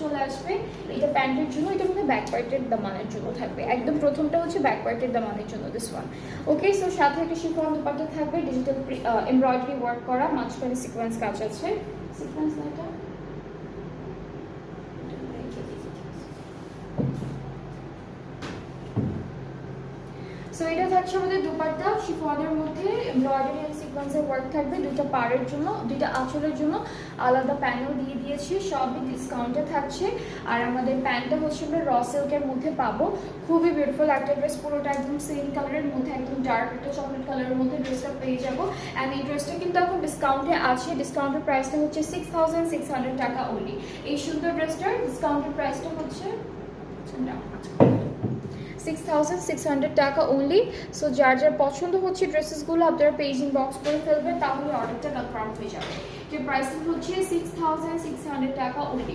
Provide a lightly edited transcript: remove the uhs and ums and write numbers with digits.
চলে আসবে। এটা প্যান্টের জন্য, এটা মধ্যে ব্যাক পার্টের দামানের জন্য থাকবে। একদম প্রথমটা হচ্ছে ব্যাক পার্টের দামানের জন্য, দিস ওয়ান। ওকে, সো সাথে একটা শিফন দুপাট্টা থাকবে, ডিজিটাল এমব্রয়ডারি ওয়ার্ক করা, মাঝখানে সিকোয়েন্স কাজ আছে। সিকোয়েন্স না এটা, সো এটা থাকছে আমাদের দুপাট্টা শিফনের মধ্যে এমব্রয়ডারি এন্ড সিকোয়েন্সের ওয়ার্ক থাকবে। দুটো পাড়ের জন্য, দুইটা আঁচলের জন্য আলাদা প্যানেল দিয়ে দিয়েছি, সবই ডিসকাউন্টে থাকছে। আর আমাদের প্যান্টটা হচ্ছে আমরা র সিল্কের মধ্যে পাবো। খুবই বিউটিফুল একটা ড্রেস, পুরোটা একদম সেম কালারের মধ্যে, একদম ডার্ক একটা চকলেট কালারের মধ্যে ড্রেসটা পেয়ে যাবো। অ্যান্ড এই ড্রেসটা কিন্তু এখন ডিসকাউন্টে আছে। ডিসকাউন্টের প্রাইসটা হচ্ছে 6600 টাকা অনলি। এই সুন্দর ড্রেসটার ডিসকাউন্টের প্রাইসটা হচ্ছে 6600 টাকা অনলি। সো যার যার পছন্দ হচ্ছে ড্রেসেসগুলো আপনারা পেজ ইনবক্স করে ফেলবেন, তাহলে অর্ডারটা কনফার্ম হয়ে যাবে। যে প্রাইসিং হচ্ছে 6600 টাকা অনলি।